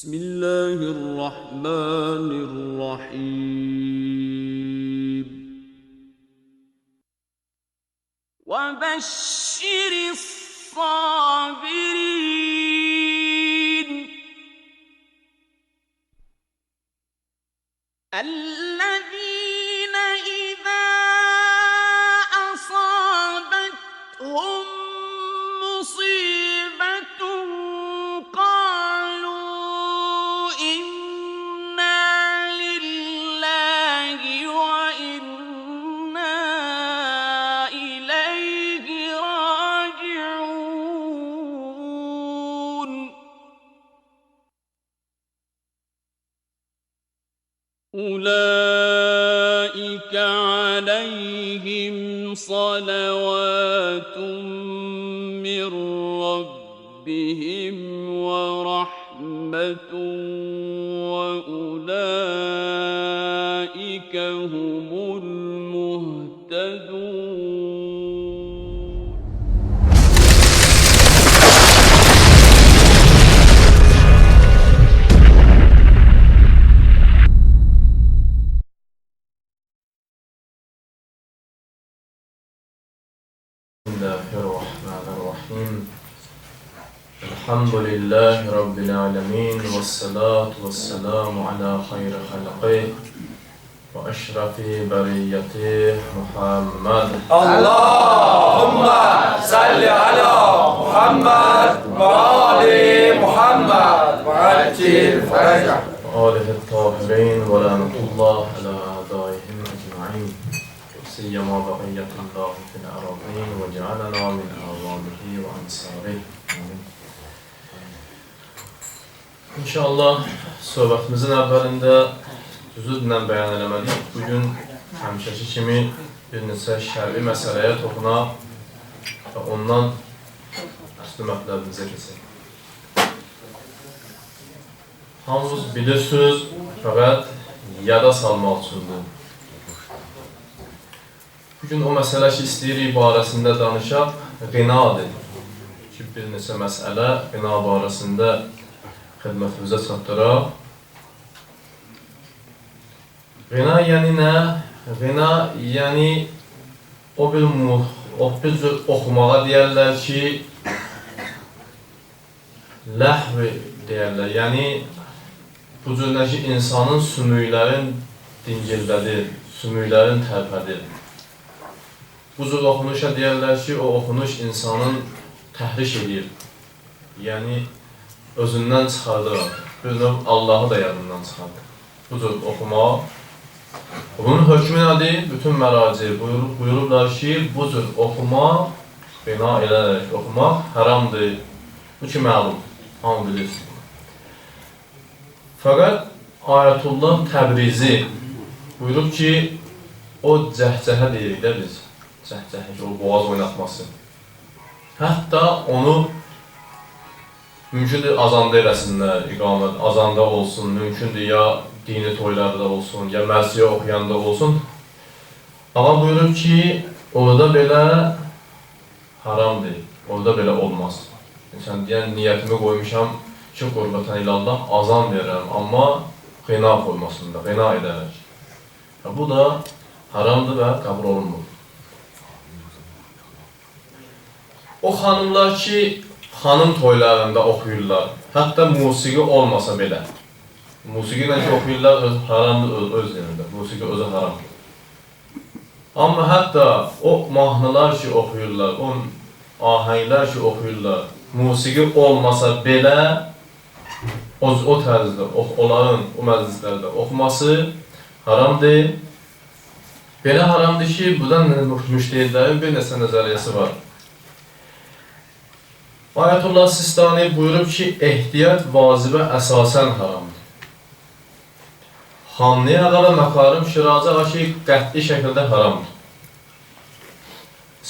Bismillahirrahmanirrahim. وَبَشِّرِ الصَّابِرِينَ الَّذِينَ إِذَا أَصَابَتْهُم مُّصِيبَةٌ قَالُوا إِنَّا لِلَّهِ وَإِنَّا إِلَيْهِ راجعون أولئك عليهم صلوات من ربهم ورحمة وأولئك هم المهتدون بسم الله الرحمن الرحيم الحمد لله رب العالمين والصلاة والسلام على خير خلقه وأشرف بريته محمد اللهم صل على محمد وآل محمد وعجل فرجه وآله الطاهرين ولعنة الله على أعدائهم أجمعين سيما بقية الله في الأراضين وجعلنا من أعوانه وأنصاره İnşallah söhbətimizin əvvəlində düzüdlə bəyan eləmədik. Bugün həmişəki kimi bir neçə şər'i məsələyə toxunaq və ondan üstü mətləbimizə keçək. Hamınız bilirsiniz, fəqət yada salmaq üçündür. Bugün o məsələ ki, istəyirik barəsində danışaq, qinadır. Ki, bir neçə məsələ qina barəsində xidmətimizə çatdıraq. Qina yəni nə? Qina yəni o bir cür oxumağa deyərlər ki, ləhv deyərlər. Yəni, bu cürləki insanın sümüklərin dingildədir, sümüklərin tərpədir. Bu cür oxunuşa deyərlər ki, o oxunuş insanın təhriş edir. Yəni, özündən çıxardır. Bir növ Allahı da yadından çıxardır. Bu cür oxumaq. Bunun hökmü nədir? Bütün məraci buyururlar ki, bu cür oxumaq, bina elələrək oxumaq haramdır. Bu ki, məlum, hamı bilirsiniz. Fəqət Ayətullah Təbrizi buyurub ki, o cəhcəhə deyirik də biz. Cəhcəhə ki, o boğaz oynatması. Hətta onu mümkündür azanda eləsinlər, iqamət, azanda olsun, mümkündür ya dini toylarda olsun, ya mərsiyə oxuyanda olsun. Amma buyurur ki, orada belə haramdır, orada belə olmaz. Sən deyən, niyyətimi qoymuşam ki, qurbətən ilallah azan verirəm, amma qina qoymasında, qina edərək. Bu da haramdır və qəbul olunmur. O xanımlar ki, xanım toylarında oxuyurlar, hətta musiqi olmasa belə. Musiqi ilə ki, oxuyurlar, haramdır öz yerində, musiqi özü haramdır. Amma hətta o mahnılar ki, oxuyurlar, o ahənglər ki, oxuyurlar, musiqi olmasa belə, o tərzdə, onların o məclislərdə oxuması haramdır. Belə haramdır ki, buradan müştehidlərin bir neçə nəzəriyyəsi var. Ayətullah Sistani buyurub ki, ehtiyat vacibə əsasən haramdır. Xanlıya ağa və Məkarim Şirazi ağa ki, qəti şəkildə haramdır.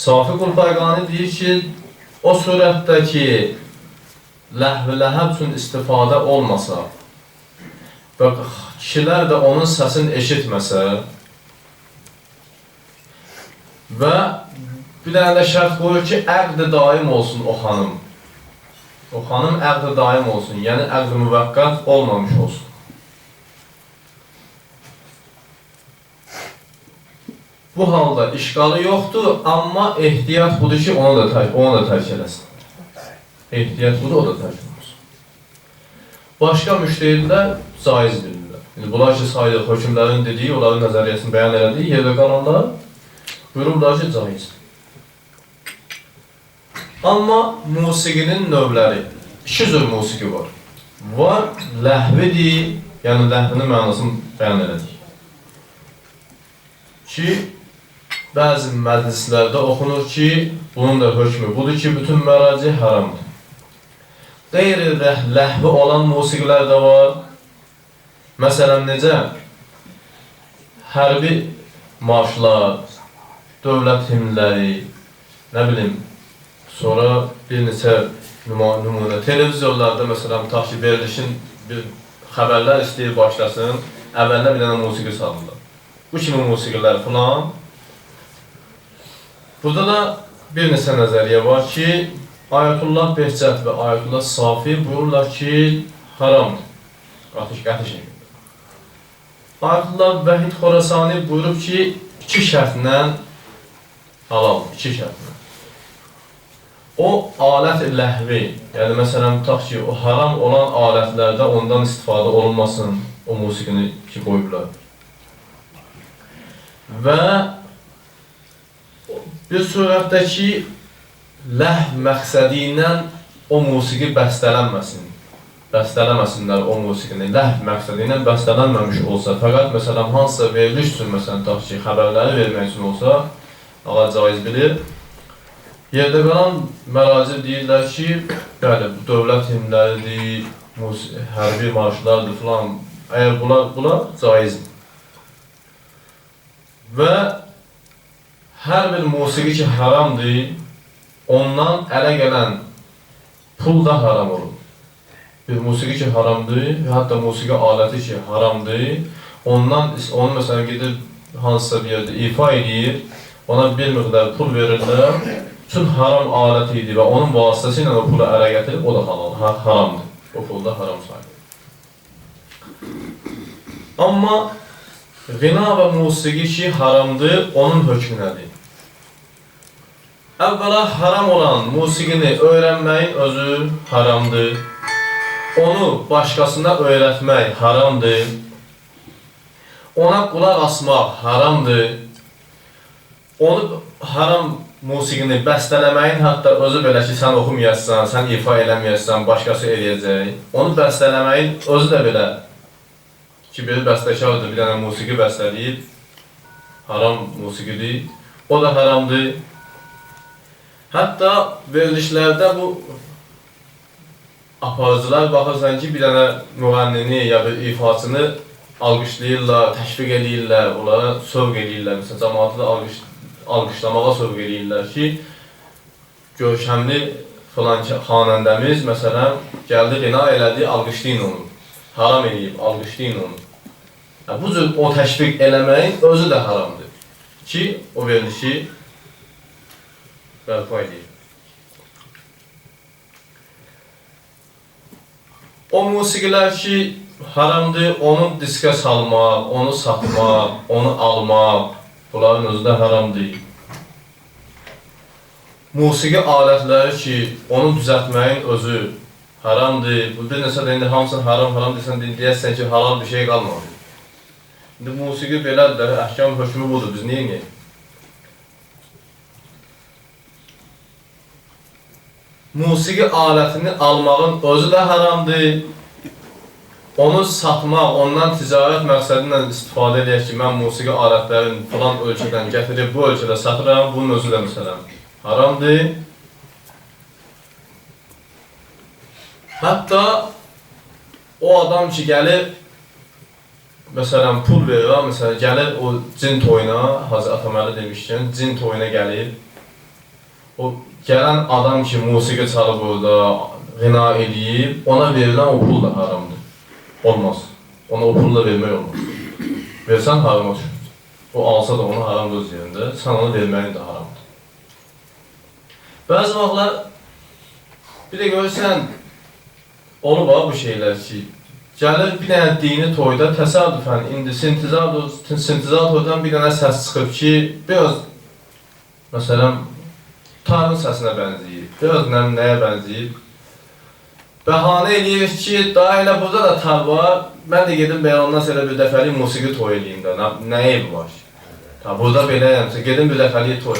Safi Qulfayqani deyir ki, o surətdə ki, ləhv-i ləhəb üçün istifadə olmasa və kişilər də onun səsini eşitməsə və bir dənə də şərt qoyur ki, əqd daim olsun o xanım. O xanım əqd daim olsun, yəni əqd müvəqqat olmamış olsun. Bu halda işqalı yoxdur, amma ehtiyat budur ki, onu da tərk eləsin. Ehtiyat budur, o da tərk olunsun. Başqa müştəhidlər caiz bilirlər. Bunlar ki, sayılır, hökümlərin dediyi, onların nəzəriyyəsini bəyan elədiyi yerdə qalanlar buyururlar ki, caizdir. Amma musiqinin növləri, iki cür musiqi var. Var, ləhvidir, yəni ləhvinin mənasını bəyan elədik. Ki, bəzi məclislərdə oxunur ki, bunun da hökmü budur ki, bütün məraci haramdır. Qeyri-ləhvi olan musiqilər də var. Məsələn, necə? Hərbi marşlar, dövlət himnləri, nə bilim, sonra bir neçə nümunə. Televizorlarda, məsələn, tutaq ki, verilişin bir xəbərlər istəyir başlasın, əvvəlinə bir dənə musiqi salırlar. Bu kimi musiqilər filan. Burada da bir neçə nəzəriyyə var ki, Ayətullah Behçət və Ayətullah Safi buyururlar ki, haramdır. Qəti şəkildə. Ayətullah Vəhid Xorasani buyurub ki, iki şərtlə halal, iki şərtlə. O, alət ləhvi, yəni məsələn, tutaq ki, o haram olan alətlərdə ondan istifadə olunmasın, o musiqini ki, qoyublar. Və bir surətdəki ləhv məqsədi ilə o musiqi bəstələnməsin. Bəstələməsinlər o musiqini. Ləhv məqsədi ilə bəstələnməmiş olsa, fəqət məsələn, hansısa veriliş üçün, məsələn, tutaq ki, xəbərləri vermək üçün olsa, ağa caiz bilir. Yerdə qalan məraci deyirlər ki, bəli, bu dövlət himləridir, hərbi marşlardır filan, əgər bunlar caizdir. Və hər bir musiqi ki, haramdır, ondan ələ gələn pul da haram olur. Bir musiqi ki, haramdır və hətta musiqi aləti ki, haramdır, onu məsələn gedir hansısa bir yerdə ifa edir, ona bir miqdar pul verirlər, üçün haram aləti idi və onun vasitəsi ilə o pulu ələ gətirib, o da haramdır. O pul da haram sayılır. Amma Qina və musiqi ki, haramdır, onun hökmü nədir? Əvvəla, haram olan musiqini öyrənməyin özü haramdır. Onu başqasına öyrətmək haramdır. Ona qulaq asmaq haramdır. Onu haram musiqini bəstələməyin, hətta özü belə ki, sən oxumayassan, sən ifa eləməyəsən, başqası eləyəcək. Onu bəstələməyin özü də belə ki, bir bəstəkardır, bir dənə musiqi bəstələyib, haram musiqidir, o da haramdır. Hətta verilişlərdə bu aparıcılar baxırsan ki, bir dənə müğənnini ya bir ifaçını alqışlayırlar, təşviq edirlər, onlara sövq edirlər. Məsələn, cəmaatı da alqışlamağa sövq edirlər ki, görkəmli filan xanəndəmiz, məsələn, gəldi, qina elədi, alqışlayın onu. Haram eləyib, alqışlayın onu. Bu cür o təşviq eləməyin özü də haramdır ki, o verilişi bərpa edir. O musiqilər ki, haramdır, onu diskə salmaq, onu satmaq, onu almaq, bunların özü də haramdır. Musiqi alətləri ki, onu düzəltməyin özü haramdır. Bu bir neçə də indi hamısını haram desən, deyəsən ki, halal bir şey qalmadı. İndi musiqi belədir, əhkam hökmü budur, biz neyini? Musiqi alətini almağın özü də haramdır. Onu satmaq, ondan ticarət məqsədi ilə istifadə edək ki, mən musiqi alətlərini falan ölkədən gətirib, bu ölkədə satıram, bunun özü də məsələn haramdır. Hətta o adam ki, gəlir, məsələn, pul verir, məsələn, gəlir o cin toyuna, Hacı Ataməli demişkən, cin toyuna gəlir. O gələn adam ki, musiqi çalıb orada, qina edib, ona verilən o pul da haramdır. Olmaz. Ona o pulla vermək olmaz. Versən harama düşür. O alsa da onu haramdır öz yerində, sən onu verməyin də haramdır. Bəzi vaxtlar bir də görürsən, olub ha bu şeylər ki, gəlir bir dənə dini toyda təsadüfən indi sintizal toydan bir dənə səs çıxıb ki, biraz məsələn tarın səsinə bənzəyir, biraz nəyə bənzəyir. Bəhanə eləyirik ki, daha elə burada da tar var, mən də gedim belə ondan sonra bir dəfəlik musiqi toy eləyim də, nə ev var? Burada beləyəmsə, gedim bir dəfəlik toy.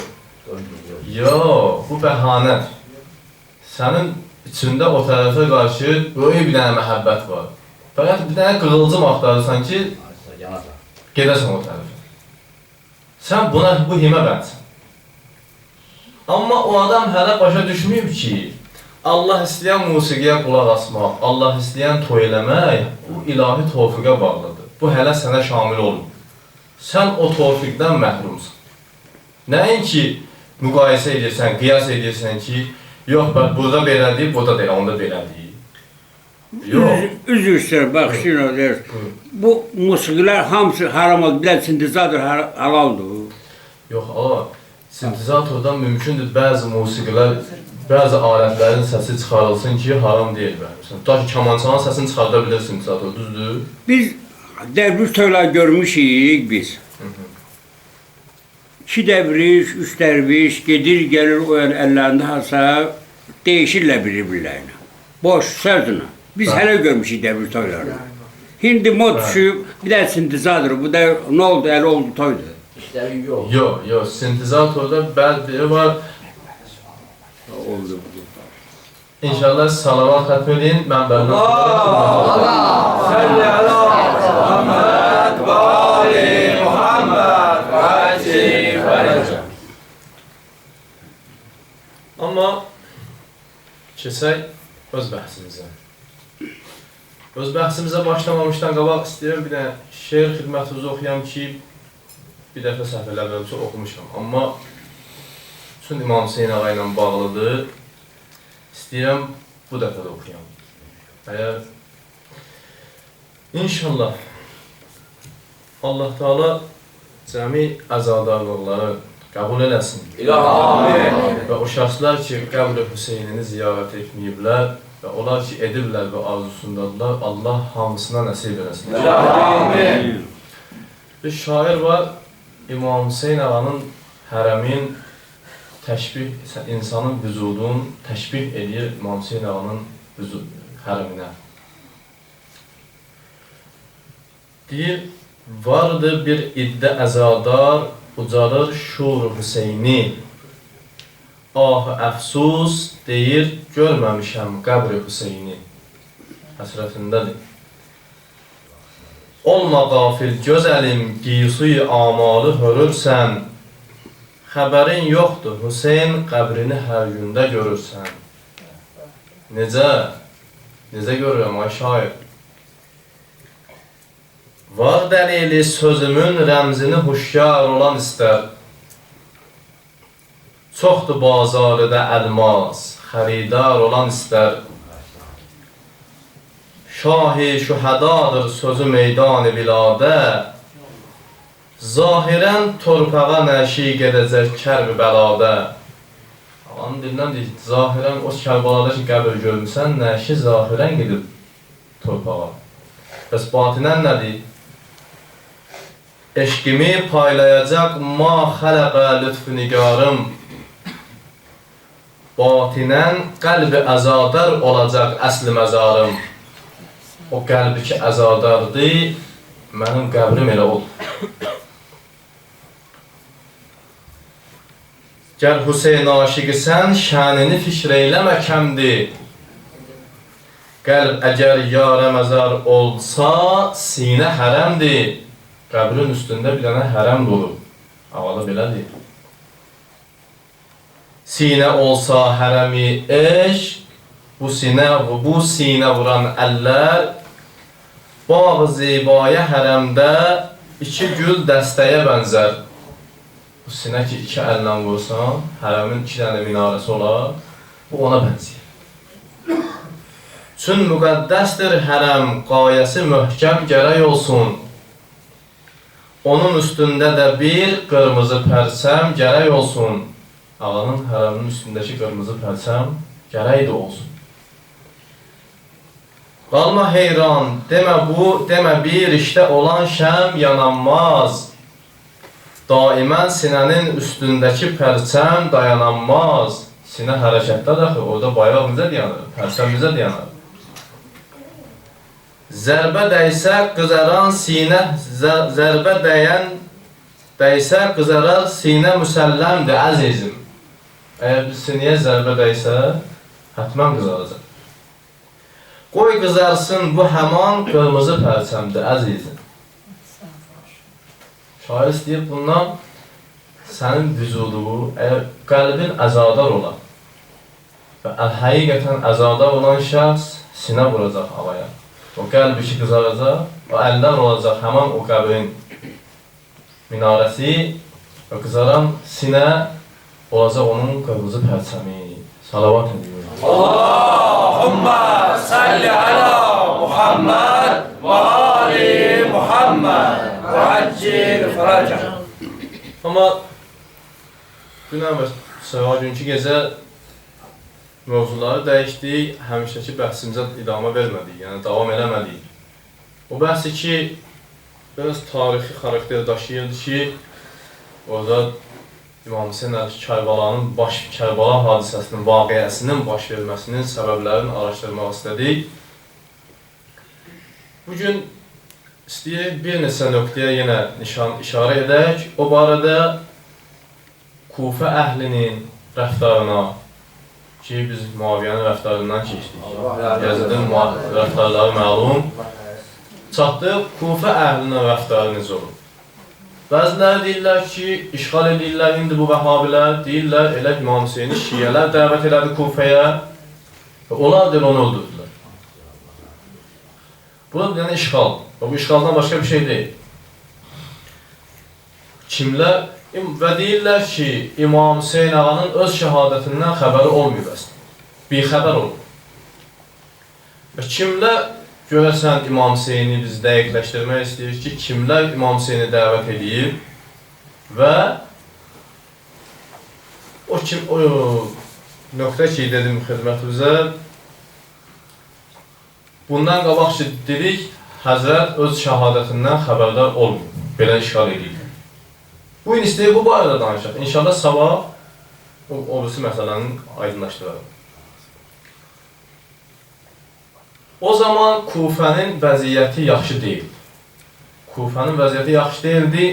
Yox, bu bəhanədir. Sənin içində o tərəfə qarşı böyük bir dənə məhəbbət var. Fəqət bir dənə qığılcım axtarırsan ki, gedəsən o tərəfə. Sən buna, bu himə bənsən. Amma o adam hələ başa düşməyib ki, Allah istəyən musiqiyə qulaq asmaq, Allah istəyən toy eləmək, bu ilahi tövfiqə bağlıdır. Bu hələ sənə şamil olmur. Sən o tövfiqdən məhrumsan. Nəinki müqayisə edirsən, qiyas edirsən ki, yox, burada belədir, burada deyil, onda belədir. Yox. Üzr istəyir, bax, Şirin, bu musiqilər hamısı haram oldu, bilən sintizator halaldır. Yox, Allah, sintizatordan mümkündür bəzi musiqilər, bəzi alətlərin səsi çıxarılsın ki, haram deyil bəlkə. Ta ki, kamançanın səsini çıxarda bilir sintizator, düzdür? Biz dərviş toylar görmüşük biz. 2 dərviş, 3 dərviş, gedir, gəlir o əllərində harsa, değişirlər bir-birlərinə. Boş sözünə. Biz hələ görmüşük dərviş toylarını. Hindi mod düşüb, bir də sintizator, bu da nə oldu, əli oldu toydur. İşləri yox. Yox, sintizatorda bəzi var. Oldu. İnşallah salavat xətm edin, mən bəlkə. Allah! Salli ala Muhammed və ali Muhammed və acil fərəcə. Amma keçək öz bəhsimizə. Öz bəhsimizə başlamamışdan qabaq istəyirəm bir dənə şeir xidmətinizi oxuyam ki, bir dəfə səhvələrlə çox oxumuşam. Amma üçün İmam Hüseyin ağa ilə bağlıdır. İstəyirəm bu dəfə də oxuyam. Əgər İnşallah Allah Teala cəmi əzadarlıqları qəbul eləsin. Amin. Və o şəxslər ki, qəbr-i Hüseynini ziyarət etməyiblər və onlar ki, ediblər və arzusundadırlar, Allah hamısına nəsib eləsin. Amin. Bir şair var, İmam Hüseyin ağanın hərəmin təşbih, insanın vücudun təşbih edir İmam Hüseyin ağanın hərəminə. Deyir, vardı bir iddə əzadar, ucadır şur Hüseyni. Ah, əfsus, deyir, görməmişəm qəbr-i Hüseyni. Həsrətindədir. Olma qafil gözəlim, qiysuy amalı hörürsən. Xəbərin yoxdur, Hüseyin qəbrini hər gündə görürsən. Necə görürəm, ay şair? Var dəlili sözümün rəmzini huşyar olan istər. Çoxdur bazarıda əlmas, xəridar olan istər. Şah-ı şühədadır sözü meydan-ı biladə. Zahirən torpağa nəşi gedəcək kərb-i bəladə. Allahın dilindən deyir, zahirən o Kərbalada ki qəbir görmüsən, nəşi zahirən gedib torpağa. Bəs batinən nədir? Eşqimi paylayacaq ma xələqə lütfü nigarım. Batinən qəlbi əzadar olacaq əsli məzarım. O qəlbi ki əzadardır, mənim qəbrim elə olur. Gəl Hüseyin aşiqisən, şənini fikr eyləmə kəmdir. Qəlb əgər yarə məzar olsa, sinə hərəmdir. Qəbrin üstündə bir dənə hərəm durur. Havalı belədir. Sinə olsa hərəmi eşq, bu sinə vuran əllər, bağ-ı zibaya hərəmdə 2 gül dəstəyə bənzər. Bu sinə ki 2 əllə vursan, hərəmin 2 dənə minarəsi olar, bu ona bənzəyir. Çün müqəddəsdir hərəm, qayəsi möhkəm gərək olsun. Onun üstündə də bir qırmızı pərsəm gərək olsun. Ağanın hərəminin üstündəki qırmızı pərsəm gərək də olsun. Qalma heyran, demə bu, demə bir işdə olan şəm yananmaz. Daimən sinənin üstündəki pərçəm dayananmaz. Sinə hərəkətdə daxil, orada bayraq bizə dayanır, pərçəm bizə dayanır. Zərbə dəysə qızaran sinə, zərbə dəysə qızarar sinə müsəlləmdir əzizim. Əgər bir sinəyə zərbə dəysə, hətmən qızaracaq. Qoy qızarsın bu həman qırmızı pərçəmdir əzizim. Şair istəyir bundan sənin vücudu, əgər qəlbin əzadar olar və həqiqətən əzadar olan şəxs sinə vuracaq havaya. O qəlb işi qızaracaq, o əldən olacaq həman o qəbrin minarəsi və qızaran sinə olacaq onun qırmızı pərçəmi. Salavat ediyor. Allahümme salli ala Muhammed ve ali Muhammed ve accil faraca. Amma dünən və sabah günkü gecə mövzuları dəyişdik, həmişəki bəhsimizə idamə vermədik, yəni davam eləmədik. O bəhsi ki, biraz tarixi xarakter daşıyırdı ki, orada İmam Hüseyin Kərbalanın Kərbala hadisəsinin, vaqiəsinin baş verməsinin səbəblərini araşdırmaq istədik. Bugün istəyək bir neçə nöqtəyə yenə işarə edək. O barədə Kufə əhlinin rəftarına ki, biz Muaviyyənin rəftarından keçdik. Yazidin rəftarları məlum. Çatdıq, Kufə əhlinin rəftarı necə olur? Bəziləri deyirlər ki, işğal edirlər, indi bu vəhabilər deyirlər, elə İmam Hüseyni şiyələr dəvət elədi Kufəyə və onlar deyil, onu öldürdülər. Bu yəni işğal. Bu işğaldan başqa bir şey deyil. Kimlər və deyirlər ki, İmam Hüseyin ağanın öz şəhadətindən xəbəri olmuyor əslində. Bixəbər olur. Və kimlər görəsən İmam Hüseyni biz dəqiqləşdirmək istəyirik ki, kimlər İmam Hüseyni dəvət edib və o nöqtə ki, dedim xidmətimizə, bundan qabaq ki, dedik, Həzrət öz şəhadətindən xəbərdar olmuyor, belə işğal edir. Bu gün istəyir bu barədə danışaq. İnşallah sabah o birisi məsələnin aydınlaşdıralım. O zaman Kufənin vəziyyəti yaxşı deyil. Kufənin vəziyyəti yaxşı deyildi.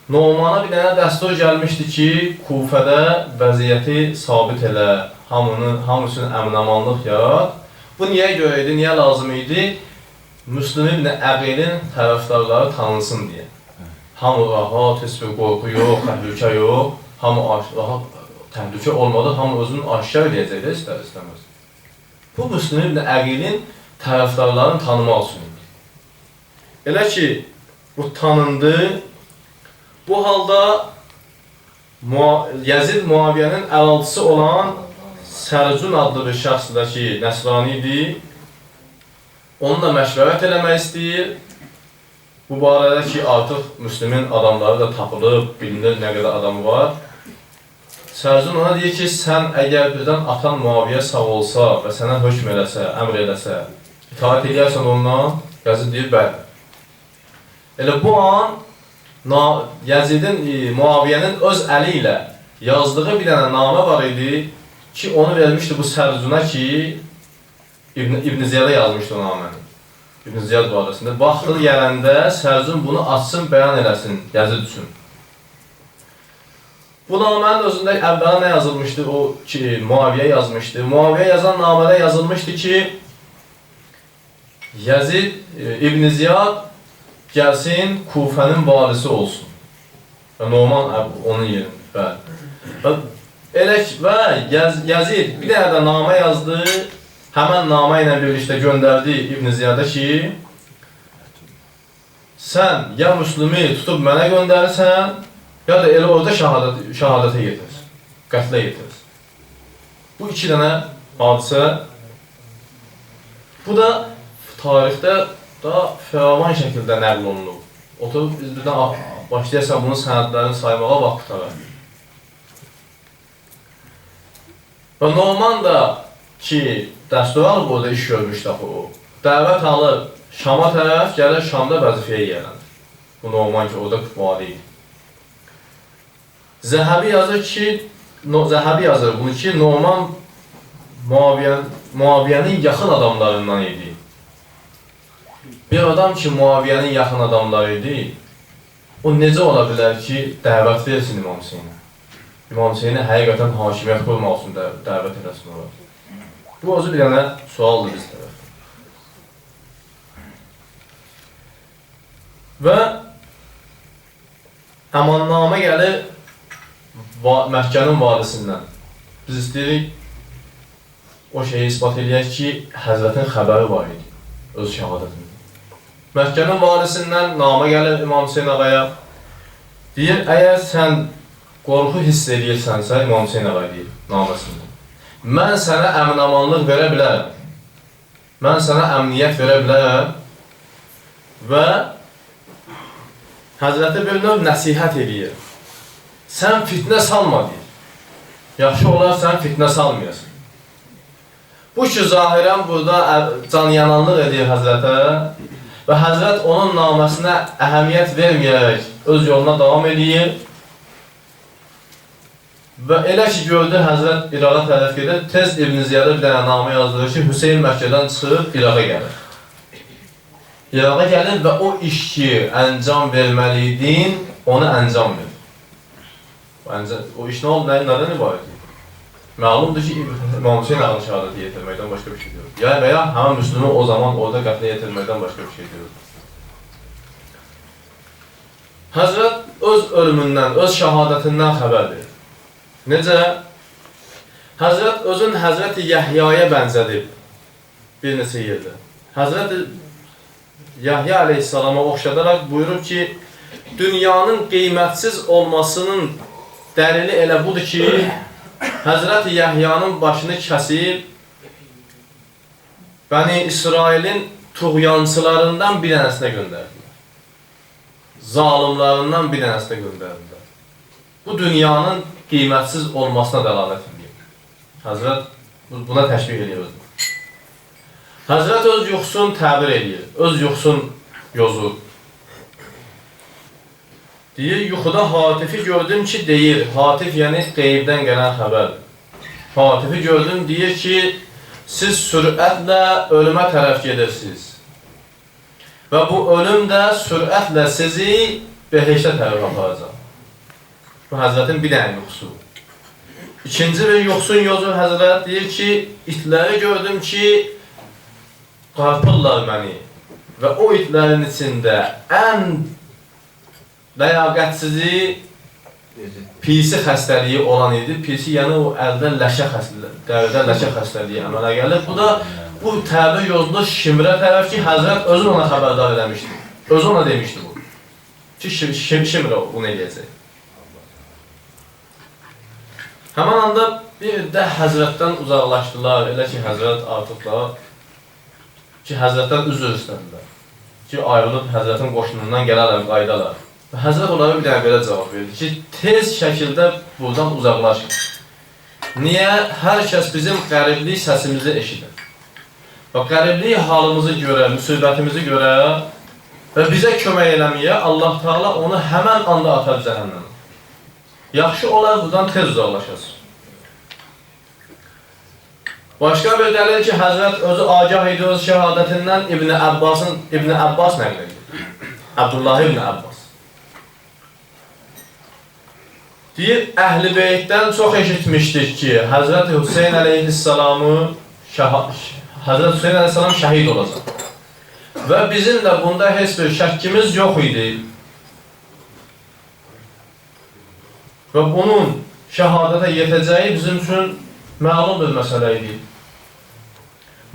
Nomana bir dənə dəstur gəlmişdi ki, Kufədə vəziyyəti sabit elə, hamısının əmin-amanlıq yarat. Bu niyə görə idi, niyə lazım idi? Müslüm ibn Əqilin tərəfdarları tanınsın deyə. Hamı rahat, heç bir qorxu yox, təhlükə yox. Hamı rahat, təhlükə olmadı, hamı özünü aşkar edəcəkdə istər-istəməz. Bu Müslüm ibn Əqilin tərəfdarlarını tanımaq üçün idi. Elə ki, bu tanındı. Bu halda Yazid Muaviyyənin əlaltısı olan Sərcun adlı bir şəxsdir ki, Nəsrani idi. Onunla məşvərət eləmək istəyir. Bu barədə ki, artıq Müslümin adamları da tapılıb, bilinir nə qədər adamı var. Sərcun ona deyir ki, sən əgər birdən atan Muaviyyə sağ olsa və sənə hökm eləsə, əmr eləsə, itaat edərsən ondan, Yazid deyir, bəli. Elə bu an Yazidin, Muaviyyənin öz əli ilə yazdığı bir dənə namə var idi ki, onu vermişdi bu Sərcuna ki, İbn Ziyada yazmışdı o naməni. İbn Ziyad barəsində. Vaxtı gələndə Sərcun bunu açsın, bəyan eləsin Yazid üçün. Bu namənin özündə əvvəla nə yazılmışdı? O ki, Muaviyyə yazmışdı. Muaviyyə yazan namədə yazılmışdı ki, Yazid, İbn Ziyad gəlsin, Kufənin valisi olsun. Və Noman onun yerində. Və Yazid bir dənə də namə yazdı. Həmən namə ilə birlikdə göndərdi İbn Ziyada ki, sən ya Müslümi tutub mənə göndərirsən, ya da elə orada şəhadətə yetir, qətlə yetir. Bu iki dənə hadisə, bu da tarixdə daha fəravan şəkildə nəql olunub. Oturub biz birdən başlayarsan bunun sənədlərini saymağa vaxt tutaraq. Və Norman da ki, dəstur alıb orada iş görmüşdü o dəvət alır Şama tərəf, gəlir Şamda vəzifəyə gələndir. Bu Numan ki, orada vali idi. Zəhəbi yazır bunu ki, Numan Muaviyyənin yaxın adamlarından idi. Bir adam ki, Muaviyyənin yaxın adamları idi, o necə ola bilər ki, dəvət versin İmam Hüseynə? İmam Hüseynə həqiqətən hakimiyyət qurmaq üçün dəvət eləsin olar. Bu, özü bir dənə sualdır biz tərəf. Və əmannamə gəlir Məkkənin valisindən. Biz istəyirik o şeyi ispat edək ki, Həzrətin xəbəri var idi, öz şəhadətində. Məkkənin valisindən namə gəlir İmam Hüseyn ağaya. Deyir, əgər sən qorxu hiss edirsənsə, İmam Hüseyn ağaya deyir naməsində. Mən sənə əmin-amanlıq verə bilərəm. Mən sənə əmniyyət verə bilərəm və Həzrəti bir növ nəsihət edir. Sən fitnə salma deyir. Yaxşı olar, sən fitnə salmayasın. Bu ki, zahirən burada canyananlıq edir Həzrətə və Həzrət onun naməsinə əhəmiyyət verməyərək öz yoluna davam edir. Və elə ki, gördü Həzrət İraqa tərəf gedir, tez İbn Ziyada bir dənə namə yazdırır ki, Hüseyin Məkkədən çıxıb İraqa gəlir. İraqa gəlir və o işki əncam verməliydin, onu əncam verir. O iş nə oldu, nədən ibarət? Məlumdur ki, İmam Hüseyin ağını şəhadəti yetirməkdən başqa bir şey deyir. Yəni və ya həmən Müslümü o zaman orada qətlə yetirməkdən başqa bir şey deyir. Həzrət öz ölümündən, öz şəhadətindən xəbər verir. Necə? Həzrət özün Həzrəti Yəhyaya bənzədib bir neçə yerdə. Həzrəti Yahya aleyhissalama oxşadaraq buyurub ki, dünyanın qiymətsiz olmasının dəlili elə budur ki, Həzrəti Yəhyanın başını kəsib, Bəni İsrailin tuğyancılarından bir dənəsinə göndərdilər. Zalimlarından bir dənəsinə göndərdilər. Bu dünyanın qiymətsiz olmasına dəlalət edir. Həzrət buna təşbih edir özünü. Həzrət öz yuxusunu təbir edir, öz yuxusunu yozur. Deyir, yuxuda hatifi gördüm ki, deyir, hatif yəni qeybdən gələn xəbərdir. Hatifi gördüm, deyir ki, siz sürətlə ölümə tərəf gedirsiniz. Və bu ölüm də sürətlə sizi behişdə tərəf aparacaq. Bu Həzrətin bir dənə yuxusu. İkinci bir yuxusun yozur Həzrət deyir ki, itləri gördüm ki, qarpırlar məni və o itlərin içində ən ləyaqətsizi pisi xəstəliyi olan idi. Pisi yəni o əldən ləşə xəstəliyi əmələ gəlir. Bu da bu təbir yozulur Şimrə tərəf ki, Həzrət özün ona xəbərdar eləmişdi. Özü ona demişdi bu. Ki, Şimrə bunu eləyəcək. Həmən anda bir də Həzrətdən uzaqlaşdılar. Elə ki, Həzrət artıqlar ki, Həzrətdən üzr istədilər. Ki, ayrılıb Həzrətin qoşunundan gələrlər, qaydalar. Və Həzrət onlara bir dənə belə cavab verdi ki, tez şəkildə buradan uzaqlaşın. Niyə? Hər kəs bizim qəriblik səsimizi eşidir. Və qəriblik halımızı görə, müsibətimizi görə və bizə kömək eləməyə Allah Teala onu həmən anda atar cəhənnəmə. Yaxşı olar buradan tez uzaqlaşasın. Başqa bir dəlil ki, Həzrət özü agah idi öz şəhadətindən İbn Abbas nəql edir. Abdullah İbn Abbas. Deyir, Əhl-i Beytdən çox eşitmişdik ki, Həzrət Hüseyin əleyhissalam şəhid olacaq. Və bizim də bunda heç bir şəkkimiz yox idi. Və bunun şəhadətə yetəcəyi bizim üçün məlum bir məsələ idi.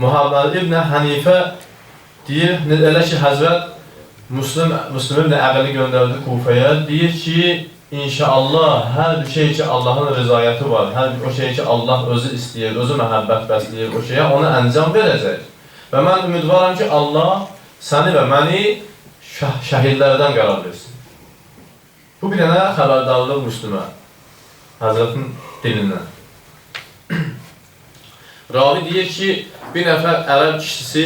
Muhammed İbn Hənifə deyir, elə ki, Həzrət Müslim İbn Əqəli göndərdi Kufəyə, deyir ki, İnşallah, hər bir şey ki, Allahın rızayəti var, hər bir şey ki, Allah özü istəyir, özü məhəbbət bəsləyir, o şeyə ona əncam verəcək. Və mən ümidvaram ki, Allah səni və məni şəhidlərdən qərar versin. Bu bir dənə xəbərdarlıq Müslümə, Həzrətin dilindən. Ravi deyir ki, bir nəfər ərəb kişisi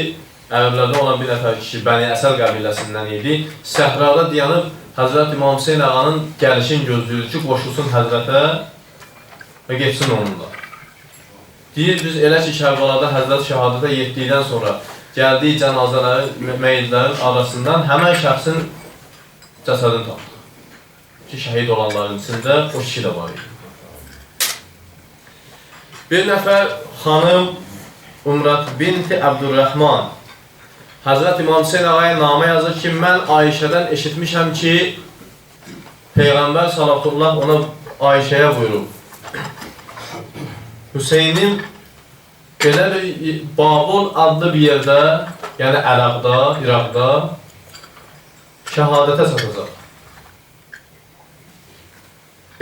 Ərəblərdə olan bir nəfər kişi Bəni Əsəd qəbiləsindən idi. Səhrada dayanıb Həzrət İmam Hüseyn ağanın gəlişini gözləyirdi ki, qoşulsun Həzrətə və geçsin onunla. Deyir, biz elə ki, Kərbalada Həzrət şəhadətə yetdikdən sonra gəldiyi cənazələrin, meyidlərin arasından həmən şəxsin cəsədini tapdıq. Ki, şəhid olanların içində o kişi də var idi. Bir nəfər xanım Umrat binti Əbdurrəhman Həzrət İmam Hüseyn ağaya namə yazır ki, mən Ayşədən eşitmişəm ki, Peyğəmbər sallallahu ona Ayşəyə buyurub. Hüseynin belə bir Babul adlı bir yerdə, yəni İraqda şəhadətə çatacaq.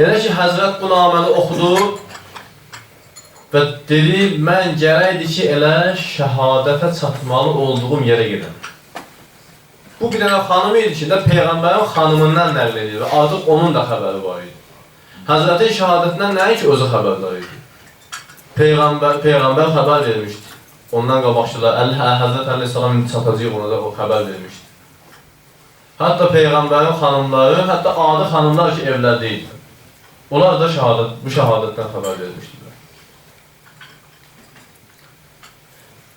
Elə ki, Həzrət bu naməni oxudu və dedi, mən gərəkdir ki, elə şəhadətə çatmalı olduğum yerə gedim. Bu bir dənə xanım idi ki, Peyğəmbərin xanımından nəql edir və artıq onun da xəbəri var idi. Həzrətin şəhadətindən nəyə ki, özü xəbərdar idi. Peyğəmbər xəbər vermişdi. Ondan qabaqçılar, Həzrət Əleyhisselam çatacaq ona da o xəbər vermişdi. Hətta Peyğəmbərin xanımları, hətta adi xanımlar ki, evlərdə idi. Onlar da bu şəhadətdən xəbər vermişdilər.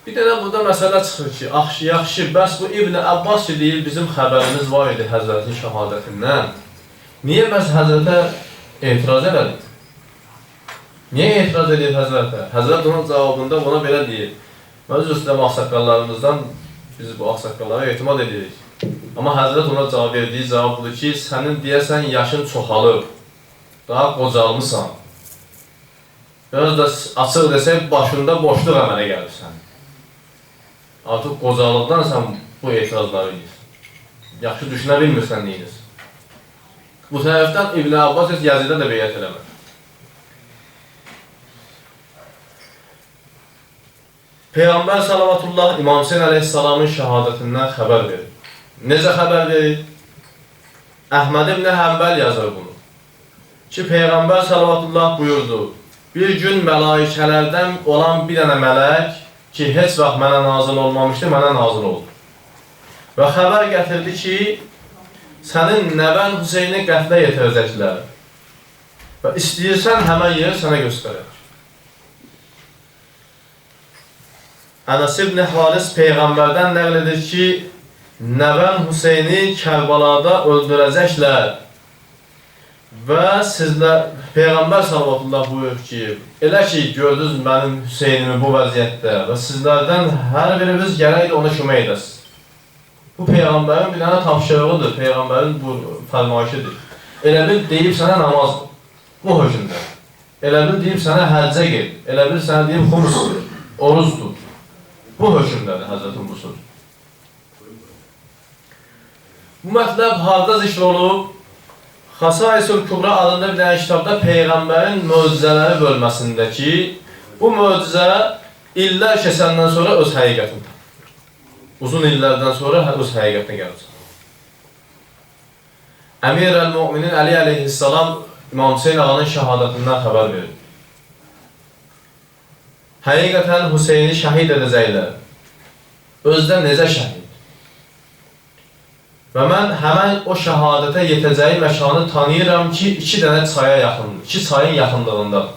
Bir dənə burada məsələ çıxır ki, yaxşı, bəs bu İbn Abbas ki, deyir, bizim xəbərimiz var idi Həzrətin şəhadətindən. Niyə bəs Həzrətə etiraz elədik? Niyə etiraz edir Həzrətə? Həzrət onun cavabında ona belə deyir. Mən öz üstəm ağsaqqallarımızdan biz bu ağsaqqallara etimad edirik. Amma Həzrət ona cavab verdiyi cavab budur ki, sənin deyəsən yaşın çoxalıb, daha qocalmısan. Biraz da açıq desək, başında boşluq əmələ gəlirsən. Artıq qocalıqdan sən bu etirazları edirsən. Yaxşı düşünə bilmirsən neyiniz. Bu tərəfdən İbn Abbas Yazidə də beyət eləmir. Peyğəmbər salavatullah İmam Hüseyn əleyhissalamın şəhadətindən xəbər verir. Necə xəbər verir? Əhməd ibn Həmbəl yazır bunu. Ki, Peyğəmbər salavatullah buyurdu, bir gün mələikələrdən olan bir dənə mələk ki, heç vaxt mənə nazil olmamışdı, mənə nazil oldu. Və xəbər gətirdi ki, sənin nəvən Hüseyni qətlə yetirəcəklər və istəyirsən həmən yeri sənə göstərək. Ənəs ibn Haris Peyğəmbərdən nəql edir ki, nəvən Hüseyni Kərbalada öldürəcəklər və sizlər, Peyğəmbər sallallahu buyurur ki, elə ki, gördünüz mənim Hüseynimi bu vəziyyətdə və sizlərdən hər biriniz gərəkdir ona kömək edəsiniz. Bu Peyğəmbərin bir dənə tapşırığıdır, Peyğəmbərin bu fərmayişidir. Elə bil deyib sənə namazdır, bu hökmdə. Elə bil deyib sənə həccə ged, elə bil sənə deyib xumsdur, oruzdur. Bu hökmdədir Həzrətin bu söz. Bu mətləb harda zikr olub? Xasaisul Kubra adında bir dənə kitabda Peyğəmbərin möcüzələri bölməsindəki bu möcüzə illər keçəndən sonra öz həqiqətini tapır. Uzun illərdən sonra öz həqiqətinə gələcək. Əmir əl-Mu'minin Əli əleyhissalam İmam Hüseyn ağanın şəhadətindən xəbər verir. Həqiqətən Hüseyni şəhid edəcəklər. Özdə necə şəhid? Və mən həmən o şəhadətə yetəcəyi məkanı tanıyıram ki, iki çayın yaxınlığındadır.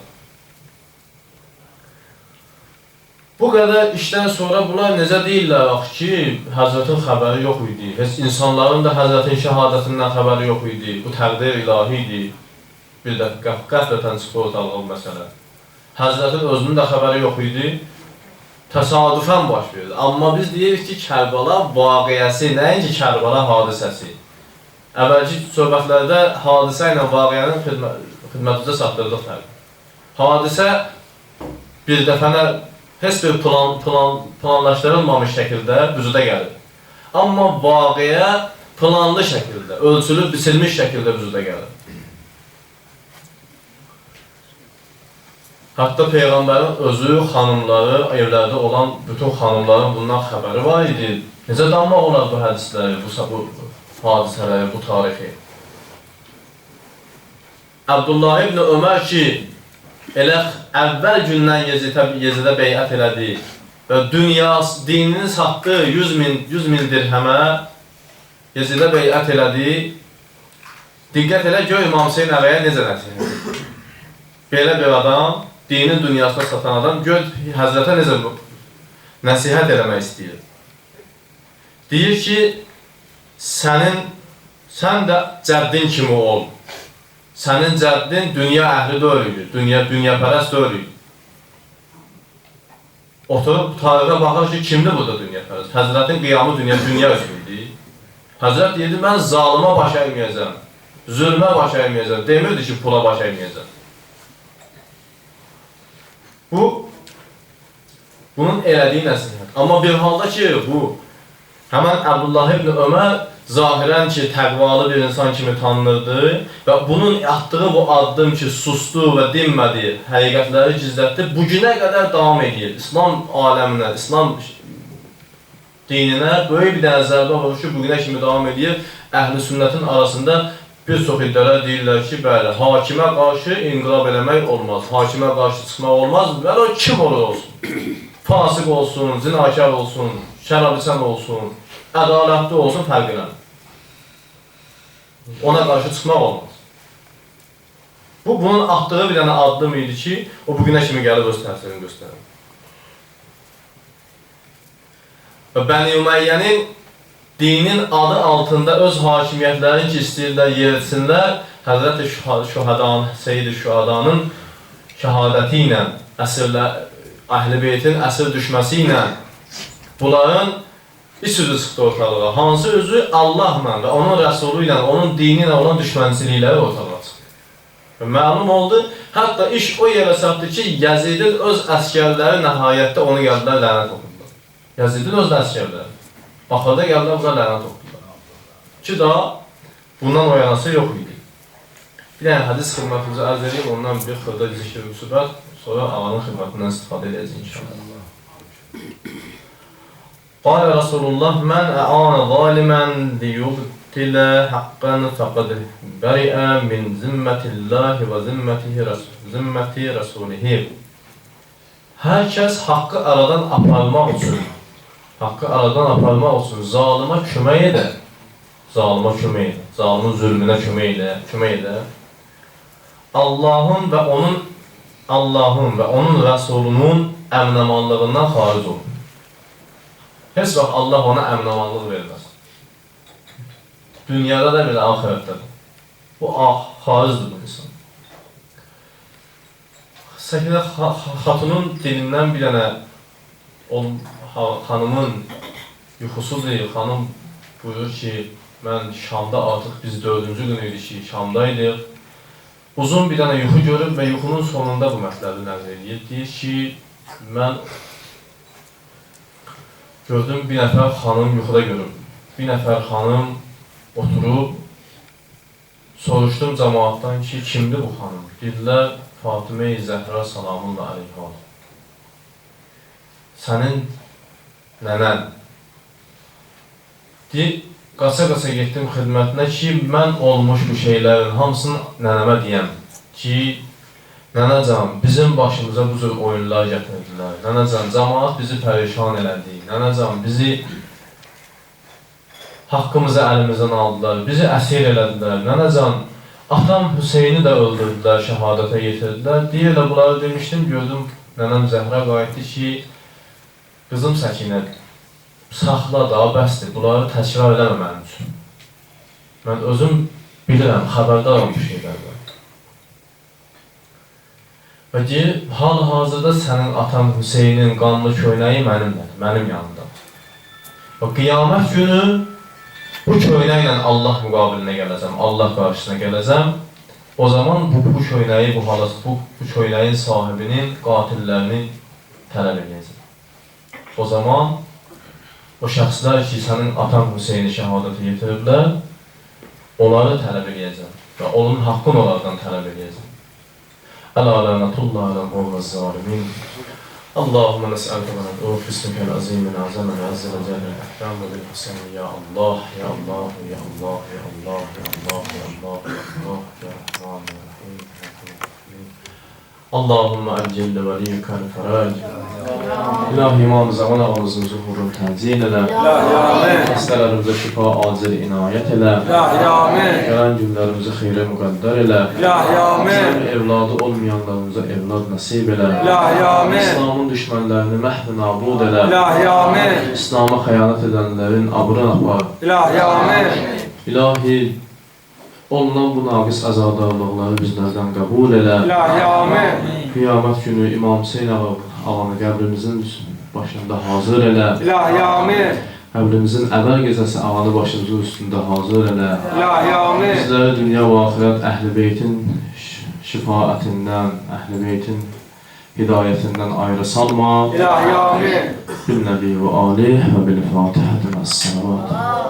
Bu qədər işdən sonra bunlar necə deyirlər ki, Həzrətin xəbəri yox idi. Heç insanların da Həzrətin şəhadətindən xəbəri yox idi. Bu təqdir ilahi idi. Bir də qəflətən çıxır ortalığa bu məsələ. Həzrətin özünün də xəbəri yox idi, təsadüfən baş verir. Amma biz deyirik ki, Kərbala vaqiəsi, nəinki Kərbala hadisəsi. Əvvəlki söhbətlərdə hadisə ilə vaqiənin xidmətimizə çatdırdıq fərqi. Hadisə bir dəfənə heç bir planlaşdırılmamış şəkildə vücuda gəlir. Amma vaqiə planlı şəkildə, ölçülüb, biçilmiş şəkildə vücuda gəlir. Hətta Peyğəmbərin özü, xanımları, evlərdə olan bütün xanımların bundan xəbəri var idi. Necə danmaq olar bu hədisləri, bu hadisələri, bu tarixi? Abdullah ibn Ömər ki, elə əvvəl gündən Yezidə beyət elədi və dinini satdı 100 min dirhəmə, Yezidə beyət elədi. Diqqət elə, gör İmam Hüseyin əvəyə necə nəsihət edir. Belə bir adam, dinin dünyasına satan adam, gör Həzrətə necə nəsihət eləmək istəyir. Deyir ki, sən də cəddin kimi ol. Sənin cəddin dünya əhli deyil, dünyapərəst deyil. Oturub tarixə baxır ki, kimdir burada dünyapərəst? Həzrətin qiyamı dünya üzrüdür. Həzrət deyirdi, mən zalıma baş əyməyəcəm, zülmə baş əyməyəcəm, demirdi ki, pula baş əyməyəcəm. Bunun elədiyi nəsihət. Amma bir halda ki, həmən Əbdullah ibn Ömər zahirən ki, təqvalı bir insan kimi tanınırdı və bunun atdığı bu addım ki, sustu və dinmədi, həqiqətləri gizlətdi, bugünə qədər davam edir. İslam aləminə, İslam dininə böyük bir dənə zərbə vurur ki, bugünə kimi davam edir. Əhl-i sünnətin arasında bir çox iddialar deyirlər ki, bəli, hakimə qarşı inqilab eləmək olmaz, hakimə qarşı çıxmaq olmaz və o kim olur olsun. Fasıq olsun, zinakar olsun, şərabisən olsun, ədalətli olsun, fərq eləmir. Ona qarşı çıxmaq olmaz. Bunun atdığı bir dənə addım idi ki, o bugünə kimi gəlib öz təsirini göstərir. Və Bəni Üməyyənin dinin adı altında öz hakimiyyətlərini ki, istəyirlər, yeritsinlər, Həzrət-i Şühadanın, Seyyid-i Şühadanın şəhadəti ilə, Əhl-i Beytin əsir düşməsi ilə bunların iç üzü çıxdı ortalığa. Hansı üzü Allahla və onun rəsulu ilə, onun dini ilə olan düşmənçilikləri ortalığa çıxdı. Və məlum oldu, hətta iş o yerə çatdı ki, Yəzidin öz əskərləri nəhayətdə onu gəldilər, lənət oxudular. Yəzidin öz əskərləri. Axırda gəldilər, buna lənət oxudular. Ki da, bundan oyanası yox idi. Bir dənə hədis xidmətimizə ərz edeyim, ondan bir xırda zikr müsibət, sonra ağanın xidmətindən istifadə edəcək inşallah. Qala Rasulullah, mən ə'anə zalimən liyubtilə haqqən fəqəd bəriə min zimmətillahi və zimməti rasulihi. Hər kəs haqqı aradan aparmaq üçün zalıma kömək edə, zalimin zülmünə kömək edə, Allahın və onun rəsulunun əminəmanlığından xaric olur. Heç vaxt Allah ona əminəmanlıq verməz. Dünyada da belə, ahirətdə də. Bu xaricdir bu insan. Səkinə xatunun dilindən bir dənə xanımın yuxusudur. Xanım buyurur ki, mən Şamda artıq biz 4-cü gün idi ki, Şamdaydıq. Uzun bir dənə yuxu görüb və yuxunun sonunda bu mətləbi nəzr edir. Deyir ki, mən gördüm bir nəfər xanım yuxuda görüb. Bir nəfər xanım oturub, soruşdum cəmaatdan ki, kimdir bu xanım? Dedilər, Fatimə-i Zəhra salamullah aleyhə. Sənin nənən. Deyir, qaça-qaça getdim xidmətinə ki, mən olmuş bu şeylərin hamısını nənəmə deyəm ki, nənəcan, bizim başımıza bu cür oyunlar gətirdilər. Nənəcan, cəmaat bizi pərişan elədi. Nənəcan, bizi haqqımızı əlimizdən aldılar, bizi əsir elədilər. Nənəcan, atam Hüseyni də öldürdülər, şəhadətə yetirdilər. Deyirlə, bunları demişdim, gördüm, nənəm Zəhra qayıtdı ki, qızım Səkinə, saxla da, bəsdir, bunları təkrar eləmə mənim üçün. Mən özüm bilirəm, xəbərdaram bu şeylərdən. Və deyir, hal-hazırda sənin atan Hüseynin qanlı köynəyi mənimdir, mənim yanımda. Və qiyamət günü bu köynəklə Allah müqabilinə gələcəm, Allah qarşısına gələcəm. O zaman bu köynəyi, bu köynəyin sahibinin qatillərini tələb edəcəm. O zaman o şəxslər ki, sənin atan Hüseyni şəhadətə yetiriblər, onları tələb edəcəm və onun haqqını onlardan tələb edəcəm. Ələ lənətullah ələm qovvəz zalimin. Allahümme nes'əlkə və nəd'uf ismikəl azimin azəmən əzzələ cəlil əhkəm və bil-Hüseyni. Ya Allah, ya Allah, ya Allah, ya Allah, ya Allah, ya Allah, ya Allah, ya Rahman, ya Rahim, ya Rahim. Allahümme ecelle veliyyekal feraj. İlahi İmam Zaman ağamızın zuhurunu tenzil elə. İlahi amin. Xəstələrimizə şifa acil inayət elə. İlahi amin. Gələn günlərimizə xeyrə müqəddər elə. İlahi amin. İslam evladı olmayanlarımıza evlad nəsib elə. İlahi amin. İslamın düşmənlərini məhv nabud elə. İlahi amin. İslam'a xəyanət edənlərin abrını apar. İlahi amin. İlahi, olunan bu naqis əzadarlıqları bizlərdən qəbul elə. İlahi amin. Qiyamət günü İmam Hüseyin ağanı qəbrimizin başında hazır elə. İlahi amin. Qəbrimizin əvvəl gecəsi ağanı başımızın üstündə hazır elə. İlahi amin. Bizləri dünya və axirət Əhl-i Beytin şifaətindən, Əhl-i Beytin hidayətindən ayrı salma. İlahi amin. Bil-Nəbi və alih və bil-Fatihətin əs-salavat.